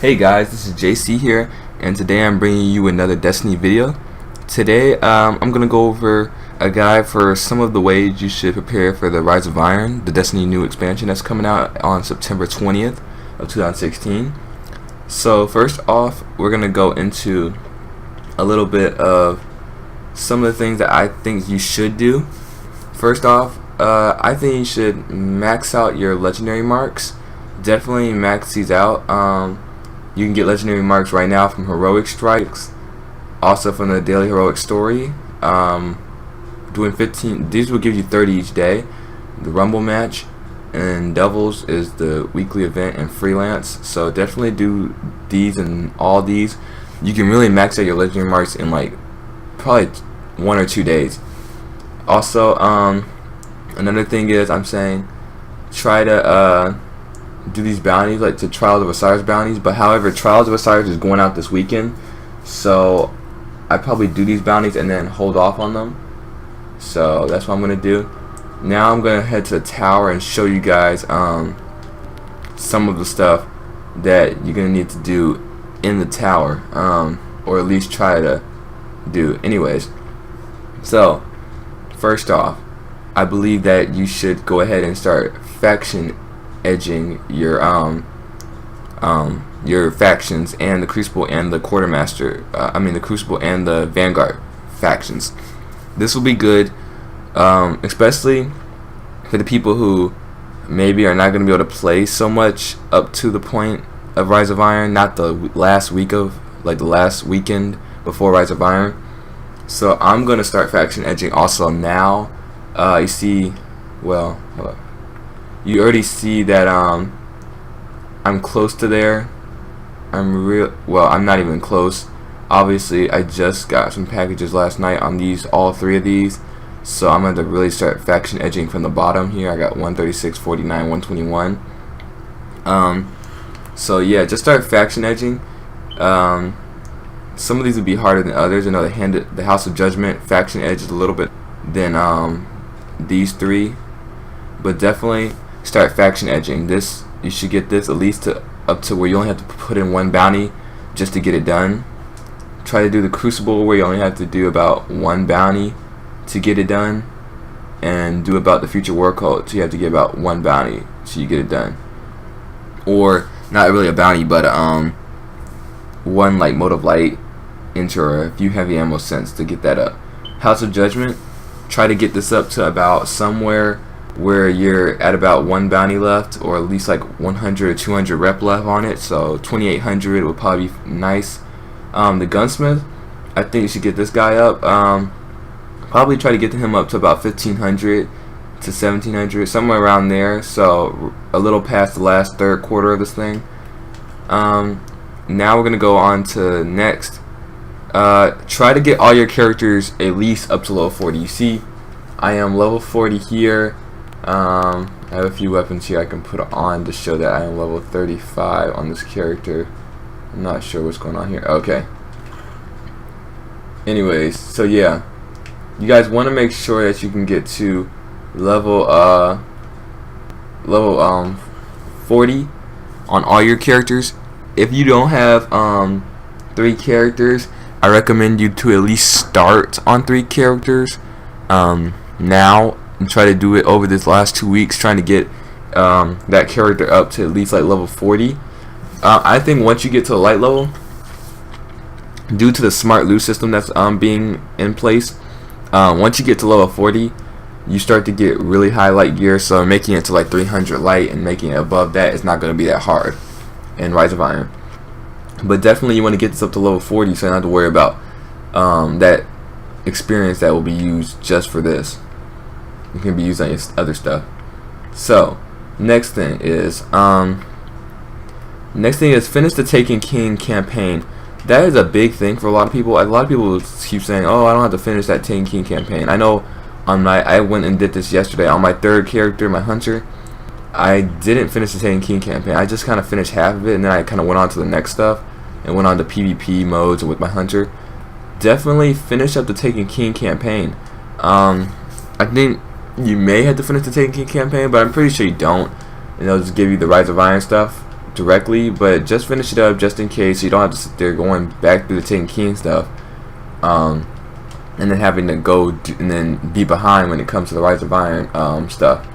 Hey guys, this is JC here, and today I'm bringing you another Destiny video. Today I'm going to go over a guide for some of the ways you should prepare for the Rise of Iron, the Destiny new expansion that's coming out on September 20th of 2016. So first off, we're going to go into a little bit of some of the things that I think you should do. First off, I think you should max out your legendary marks. Definitely max these out. You can get legendary marks right now from Heroic Strikes, also from the Daily Heroic Story. Doing 15, these will give you 30 each day. The Rumble match and Devils is the weekly event and freelance. So definitely do these and all these. You can really max out your legendary marks in like probably 1 or 2 days. Also, another thing is I'm saying try to do these bounties like the Trials of Osiris bounties, but however Trials of Osiris is going out this weekend, so I probably do these bounties and then hold off on them. So that's what I'm gonna do. Now I'm gonna head to the tower and show you guys some of the stuff that you're gonna need to do in the tower, or at least try to do anyways. So first off, I believe that you should go ahead and start faction edging your factions and the Crucible and the Quartermaster. The Crucible and the Vanguard factions. This will be good, especially for the people who maybe are not going to be able to play so much up to the point of Rise of Iron, not the last week of, like the last weekend before Rise of Iron. So I'm going to start faction edging also now. You see, well, hold up. You already see that I'm close to there. I'm not even close. Obviously, I just got some packages last night on all three of these. So I'm going to really start faction edging from the bottom here. I got 136, 49, 121. So yeah, just start faction edging. Some of these would be harder than others. I know the House of Judgment faction edge is a little bit than these three, but definitely start faction edging. This, you should get this at least up to where you only have to put in one bounty just to get it done. Try to do the Crucible where you only have to do about one bounty to get it done, and do about the Future War Code, so you have to get about one bounty so you get it done. Or not really a bounty, but one like Mode of Light enter or a few heavy ammo cents to get that up. House of Judgment, try to get this up to about somewhere where you're at about one bounty left, or at least like 100 or 200 rep left on it. So 2800 would probably be nice. The Gunsmith, I think you should get this guy up. Probably try to get him up to about 1500 to 1700, somewhere around there. So a little past the last third quarter of this thing. Now we're gonna go on to next. Try to get all your characters at least up to level 40. You see, I am level 40 here. I have a few weapons here I can put on to show that I am level 35 on this character. I'm not sure what's going on here. Okay. Anyways, so yeah, you guys want to make sure that you can get to level 40 on all your characters. If you don't have 3 characters, I recommend you to at least start on 3 characters now, and try to do it over this last 2 weeks, trying to get that character up to at least like level 40. I think once you get to a light level, due to the smart loot system that's being in place, once you get to level 40, you start to get really high light gear. So making it to like 300 light and making it above that is not going to be that hard in Rise of Iron. But definitely you want to get this up to level 40, so you don't have to worry about that experience that will be used just for this. It can be used on your other stuff. So next thing is finish the Taken King campaign. That is a big thing for a lot of people. A lot of people keep saying, "Oh, I don't have to finish that Taken King campaign." I know I went and did this yesterday on my 3rd character, my Hunter. I didn't finish the Taken King campaign. I just kind of finished half of it, and then I kind of went on to the next stuff and went on to PvP modes with my Hunter. Definitely finish up the Taken King campaign. I think you may have to finish the Taken King campaign, but I'm pretty sure you don't. And they'll just give you the Rise of Iron stuff directly, but just finish it up just in case, so you don't have to sit there going back through the taking key and stuff, and then having to go and then be behind when it comes to the Rise of Iron stuff.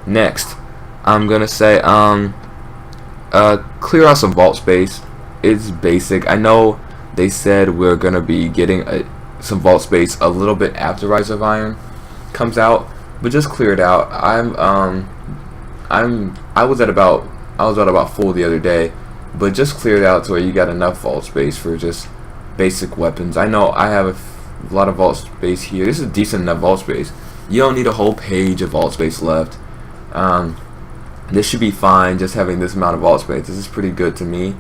Next, I'm gonna say clear out some vault space. It's basic. I know they said we're gonna be getting some vault space a little bit after Rise of Iron comes out, but just clear it out. I was at about full the other day, but just clear it out to where you got enough vault space for just basic weapons. I know I have a lot of vault space here. This is decent enough vault space. You don't need a whole page of vault space left. This should be fine, just having this amount of vault space. This is pretty good to me.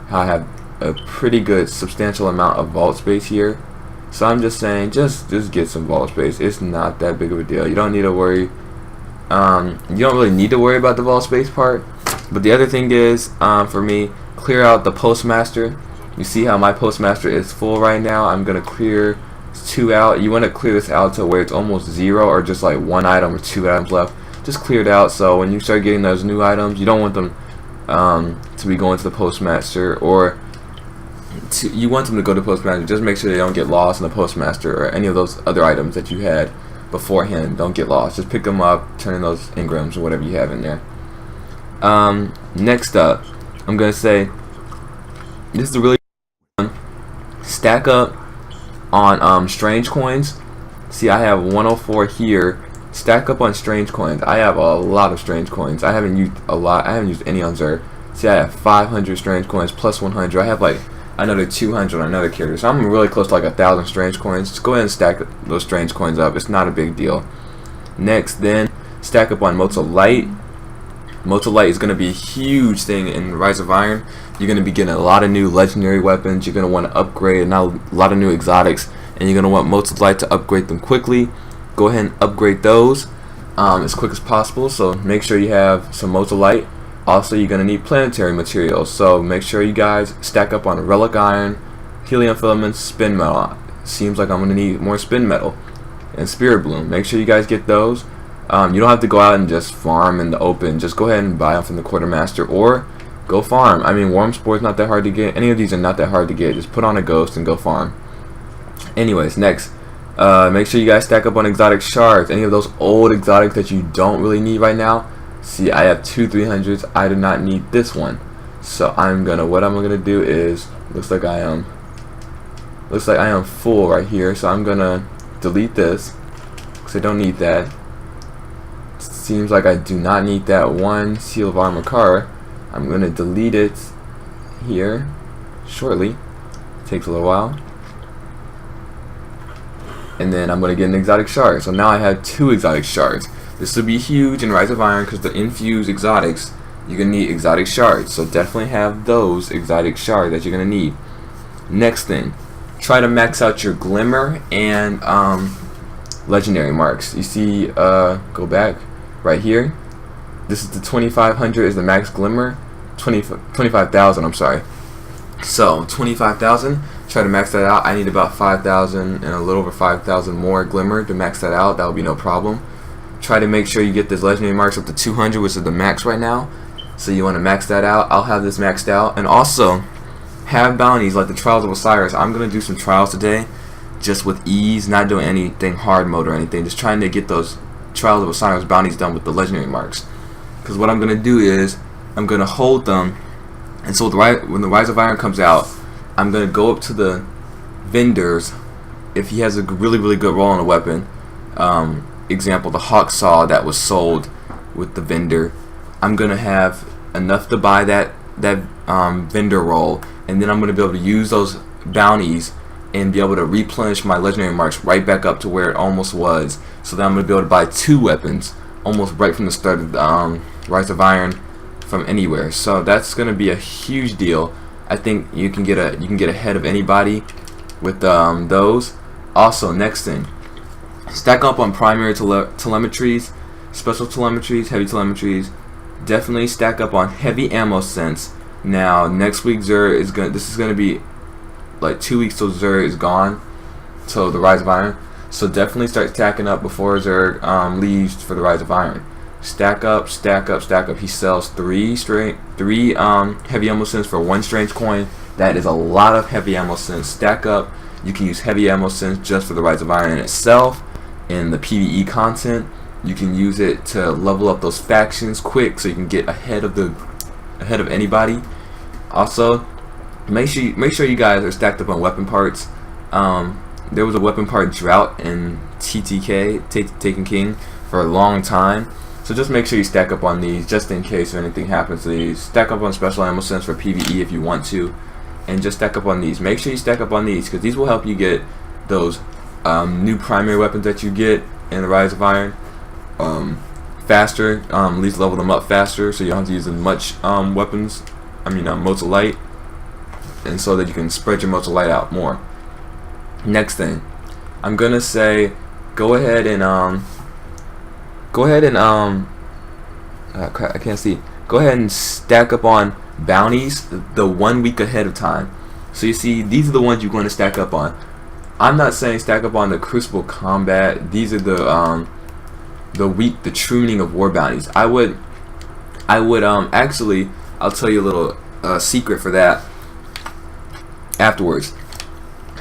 I have a pretty good substantial amount of vault space here, so I'm just saying, just get some vault space. It's not that big of a deal. You don't need to worry. You don't really need to worry about the vault space part. But the other thing is, for me, clear out the postmaster. You see how my postmaster is full right now. I'm gonna clear 2 out. You want to clear this out to where it's almost 0 or just like 1 item or 2 items left. Just clear it out, so when you start getting those new items, you don't want them to be going to the postmaster, or you want them to go to the postmaster. Just make sure they don't get lost in the postmaster, or any of those other items that you had beforehand don't get lost. Just pick them up, turn in those engrams or whatever you have in there. Next up, I'm gonna say this is a really fun. Stack up on strange coins. See, I have 104 here. Stack up on strange coins. I have a lot of strange coins. I haven't used a lot. I haven't used any on Xur. See, I have 500 strange coins plus 100. I have like another 200 on another character. So I'm really close to like 1,000 strange coins. Just go ahead and stack those strange coins up. It's not a big deal. Next, then stack up on Motes of Light. Motes of Light is going to be a huge thing in Rise of Iron. You're going to be getting a lot of new legendary weapons. You're going to want to upgrade a lot of new exotics, and you're going to want Motes of Light to upgrade them quickly. Go ahead and upgrade those as quick as possible, so make sure you have some Motes of Light. Also, you're going to need planetary materials, so make sure you guys stack up on Relic Iron, Helium Filaments, Spin Metal. Seems like I'm going to need more Spin Metal, and Spirit Bloom. Make sure you guys get those. You don't have to go out and just farm in the open. Just go ahead and buy them from the Quartermaster, or go farm. I mean, Worm Spore is not that hard to get. Any of these are not that hard to get. Just put on a ghost and go farm. Anyways, next, make sure you guys stack up on exotic shards. Any of those old exotics that you don't really need right now. See, I have 2 300s. I do not need this one. So what I'm gonna do is, looks like I am full right here. So I'm gonna delete this because I don't need that. Seems like I do not need that one Seal of Armor. I'm gonna delete it here shortly. Takes a little while. And then I'm going to get an exotic shard. So now I have 2 exotic shards. This will be huge in Rise of Iron because the infused exotics, you're going to need exotic shards. So definitely have those exotic shards that you're going to need. Next thing, try to max out your Glimmer and legendary marks. You see, go back right here. This is the 2500 is the max Glimmer. 25,000, I'm sorry. So 25,000. Try to max that out. I need about 5,000 and a little over 5,000 more Glimmer to max that out. That will be no problem. Try to make sure you get this legendary marks up to 200, which is the max right now. So you want to max that out. I'll have this maxed out. And also, have bounties like the Trials of Osiris. I'm going to do some trials today just with ease, not doing anything hard mode or anything. Just trying to get those Trials of Osiris bounties done with the legendary marks. Because what I'm going to do is, I'm going to hold them. And so when the Rise of Iron comes out, I'm going to go up to the vendors if he has a really, really good roll on a weapon. Example, the Hawk Saw that was sold with the vendor. I'm going to have enough to buy that vendor roll, and then I'm going to be able to use those bounties and be able to replenish my legendary marks right back up to where it almost was. So then I'm going to be able to buy 2 weapons almost right from the start of the Rise of Iron from anywhere. So that's going to be a huge deal. I think you can get ahead of anybody with those. Also, next thing, stack up on primary telemetries, special telemetries, heavy telemetries. Definitely stack up on heavy ammo sense. Now, next week Xur is this is gonna be like 2 weeks till Xur is gone, so the Rise of Iron. So definitely start stacking up before Xur leaves for the Rise of Iron. Stack up, stack up, stack up. He sells three heavy ammo synths for 1 strange coin. That is a lot of heavy ammo synths. Stack up. You can use heavy ammo synths just for the Rise of Iron itself and the PvE content. You can use it to level up those factions quick, so you can get ahead of anybody. Also, make sure you guys are stacked up on weapon parts. There was a weapon part drought in TTK, Taken King, for a long time. So just make sure you stack up on these, just in case if anything happens to these. Stack up on special ammo synths for PvE if you want to, and just stack up on these. Make sure you stack up on these, because these will help you get those new primary weapons that you get in the Rise of Iron faster. At least level them up faster, so you don't have to use as much weapons. Motes of Light, and so that you can spread your Motes of Light out more. Next thing, I'm gonna say, go ahead and I can't see. Go ahead and stack up on bounties the 1 week ahead of time. So you see, these are the ones you're going to stack up on. I'm not saying stack up on the Crucible Combat. These are the True Meaning of War bounties. I would actually, I'll tell you a little secret for that afterwards.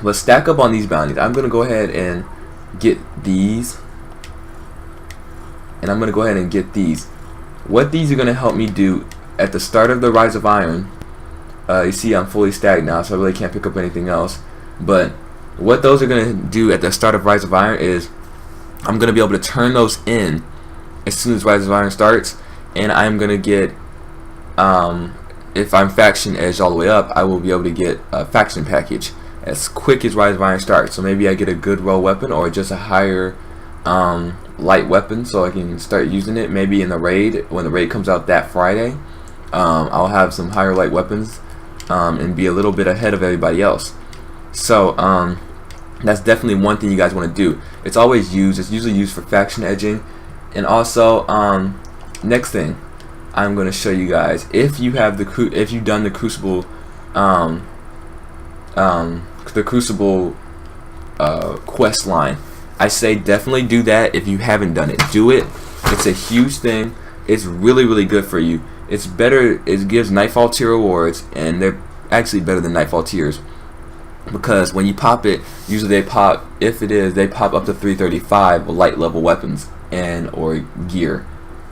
But stack up on these bounties. I'm gonna go ahead and get these, and I'm gonna go ahead and get these. What these are gonna help me do at the start of the Rise of Iron. You see, I'm fully stacked now, so I really can't pick up anything else. But what those are gonna do at the start of Rise of Iron is, I'm gonna be able to turn those in as soon as Rise of Iron starts, and I'm gonna get, if I'm faction edged all the way up, I will be able to get a faction package as quick as Rise of Iron starts. So maybe I get a good row weapon, or just a higher light weapon, so I can start using it. Maybe in the raid, when the raid comes out that Friday, I'll have some higher light weapons and be a little bit ahead of everybody else. So that's definitely one thing you guys want to do. It's usually used for faction edging. And also, next thing I'm going to show you guys, if you've done the Crucible quest line, I say definitely do that. If you haven't done it, do it. It's a huge thing. It's really, really good for you. It's better. It gives Nightfall tier rewards, and they're actually better than Nightfall tiers, because when you pop it, usually they pop up to 335 with light level weapons and or gear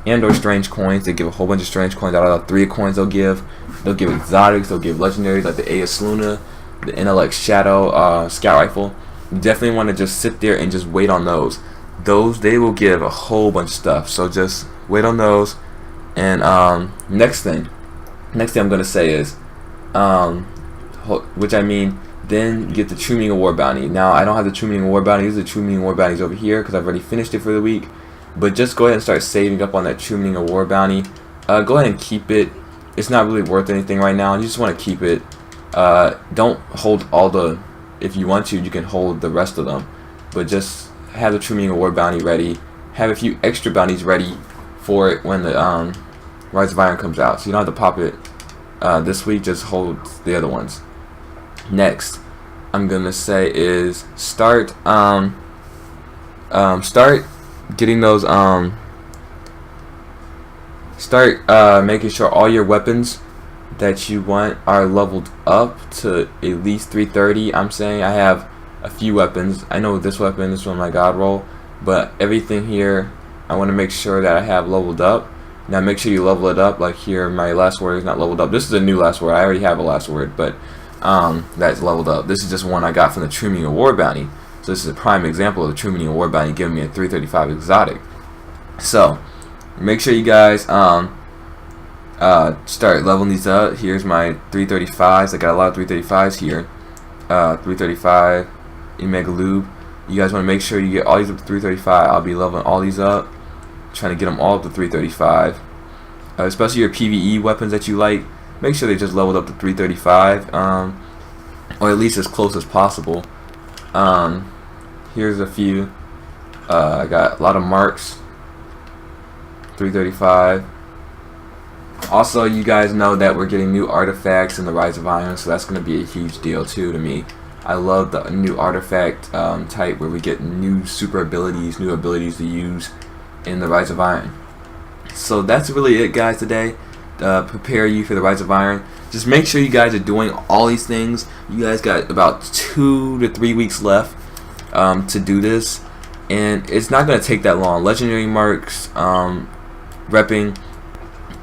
and or strange coins. They give a whole bunch of strange coins out of the 3 coins they'll give exotics, they'll give legendaries like the Aeus Luna, the NLX Shadow scout rifle. You definitely want to just sit there and just wait on those. They will give a whole bunch of stuff, so just wait on those. And next thing I'm gonna say is, then get the True Meaning of War bounty. Now, I don't have the True Meaning of War bounty. These are the True Meaning of War bounties over here, because I've already finished it for the week. But just go ahead and start saving up on that True Meaning of War bounty. Go ahead and keep it. It's not really worth anything right now. You just want to keep it. Don't hold all the. If you want to, you can hold the rest of them. But just have the True Meaning of War bounty ready. Have a few extra bounties ready for it when the Rise of Iron comes out. So you don't have to pop it this week. Just hold the other ones. Next, I'm gonna say is start getting those making sure all your weapons that you want are leveled up to at least 330. I'm saying I have a few weapons. I know this one my god roll, but everything here I want to make sure that I have leveled up. Now make sure you level it up. Like here, my last word is not leveled up. This is a new last word. I already have a last word, but that's leveled up. This is just one I got from the True Meaning of War bounty. So this is a prime example of the True Meaning of War bounty giving me a 335 exotic. So make sure you guys start leveling these up. Here's my 335s. I got a lot of 335s here. 335 Mega Lube. You guys want to make sure you get all these up to 335. I'll be leveling all these up, trying to get them all up to 335. Especially your PvE weapons that you like, make sure they just leveled up to 335, or at least as close as possible. Here's a few. I got a lot of marks. 335. Also, you guys know that we're getting new artifacts in the Rise of Iron, so that's going to be a huge deal too to me. I love the new artifact type where we get new super abilities, new abilities to use in the Rise of Iron. So that's really it, guys, today. Prepare you for the Rise of Iron. Just make sure you guys are doing all these things. You guys got about 2 to 3 weeks left to do this, and it's not going to take that long. Legendary marks, repping.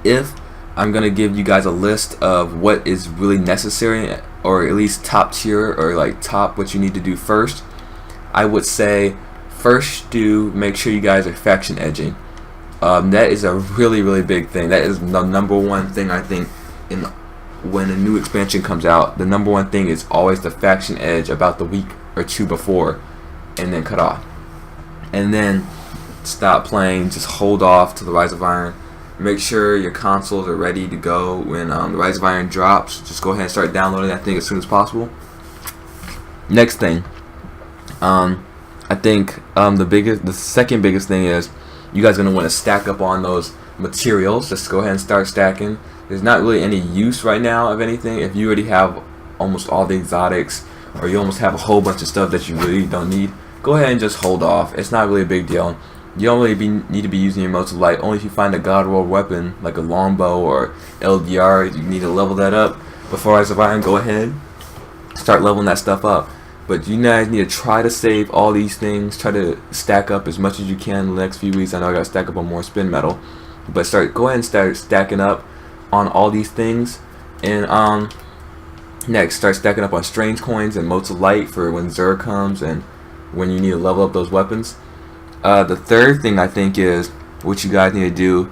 If I'm going to give you guys a list of what is really necessary, or at least top tier, or like top what you need to do first, I would say first make sure you guys are faction edging. That is a really big thing. That is the number one thing, I think, when a new expansion comes out. The number one thing is always the faction edge about the week or two before, and then cut off, and then stop playing. Just hold off to the Rise of Iron. Make sure your consoles are ready to go when the Rise of Iron drops. Just go ahead and start downloading that thing as soon as possible. Next thing, I think the second biggest thing is you guys are going to want to stack up on those materials. Just go ahead and start stacking. There's not really any use right now of anything. If you already have almost all the exotics, or you almost have a whole bunch of stuff that you really don't need, go ahead and just hold off. It's not really a big deal. You don't really need to be using your Motes of Light. Only if you find a God Roll weapon like a longbow or LDR, you need to level that up. Before Rise of Iron, go ahead, start leveling that stuff up. But you guys need to try to save all these things. Try to stack up as much as you can in the next few weeks. I know I got to stack up on more spin metal, but go ahead and start stacking up on all these things. And next, start stacking up on strange coins and Motes of Light for when Xur comes and when you need to level up those weapons. The third thing I think is what you guys need to do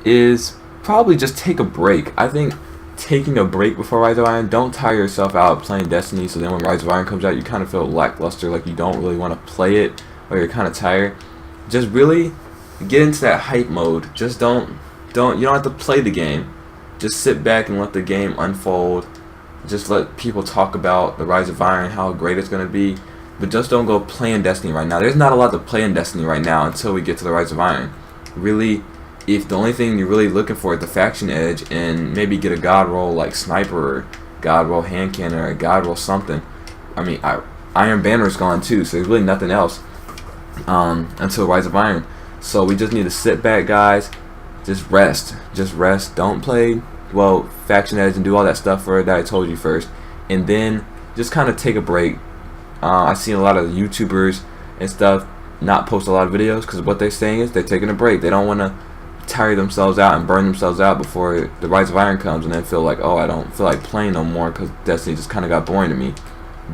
is probably just take a break. I think taking a break before Rise of Iron, don't tire yourself out playing Destiny, so then when Rise of Iron comes out you kind of feel lackluster, like you don't really want to play it, or you're kind of tired. Just really get into that hype mode. Just you don't have to play the game. Just sit back and let the game unfold. Just let people talk about the Rise of Iron, how great it's going to be. But just don't go playing Destiny right now. There's not a lot to play in Destiny right now until we get to the Rise of Iron. Really, if the only thing you're really looking for is the faction edge, and maybe get a God Roll like Sniper, or God Roll Hand Cannon, or God Roll something. I mean, Iron Banner's gone too, so there's really nothing else until Rise of Iron. So we just need to sit back, guys. Just rest. Don't play, well, faction edge and do all that stuff that I told you first, and then just kind of take a break. I've seen a lot of YouTubers and stuff not post a lot of videos because what they're saying is they're taking a break. They don't want to tire themselves out and burn themselves out before the Rise of Iron comes, and then feel like, oh, I don't feel like playing no more because Destiny just kind of got boring to me.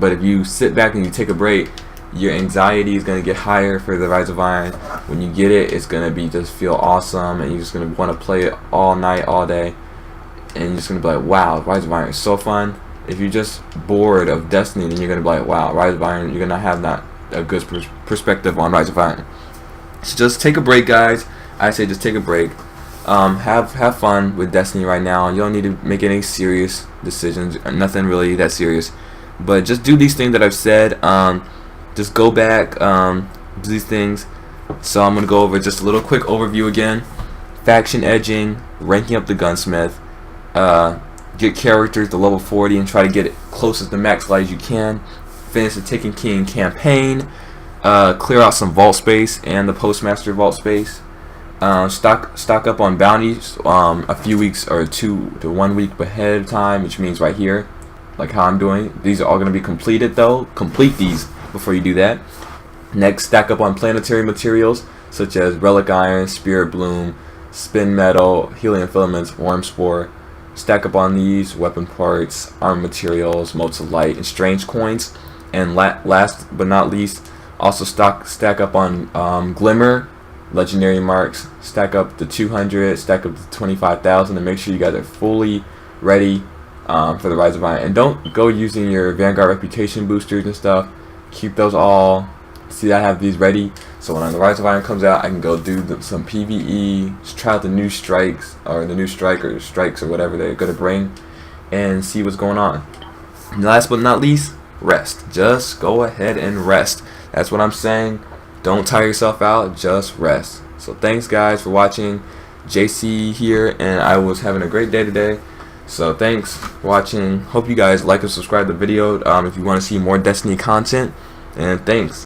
But if you sit back and you take a break, your anxiety is going to get higher for the Rise of Iron. When you get it, it's going to be just feel awesome, and you're just going to want to play it all night, all day, and you're just going to be like, wow, Rise of Iron is so fun. If you're just bored of Destiny, then you're going to be like, wow, Rise of Iron, you're going to have not a good perspective on Rise of Iron. So just take a break, guys. I say just take a break. Have fun with Destiny right now. You don't need to make any serious decisions, nothing really that serious. But just do these things that I've said. Just go back, do these things. So I'm going to go over just a little quick overview again. Faction edging, ranking up the gunsmith, get characters to level 40 and try to get it closest to max light as you can. Finish the Taken King campaign. Clear out some vault space and the Postmaster vault space. Stock up on bounties a few weeks or 2 to 1 week ahead of time, which means right here, like how I'm doing. These are all going to be completed though. Complete these before you do that. Next, stack up on planetary materials such as Relic Iron, Spirit Bloom, Spin Metal, Helium Filaments, Worm Spore. Stack up on these weapon parts, armor materials, Motes of Light, and strange coins. And last but not least, also stack up on Glimmer, legendary marks. Stack up the 200, stack up the 25,000, and make sure you guys are fully ready for the Rise of Iron. And don't go using your Vanguard reputation boosters and stuff. Keep those all. See, I have these ready, so when the Rise of Iron comes out, I can go do some PvE, just try out the new strikes, or the new strikes, or whatever they're going to bring, and see what's going on. And last but not least, rest. Just go ahead and rest. That's what I'm saying. Don't tire yourself out, just rest. So thanks, guys, for watching. JC here, and I was having a great day today. So thanks for watching. Hope you guys like and subscribe to the video if you want to see more Destiny content, and thanks.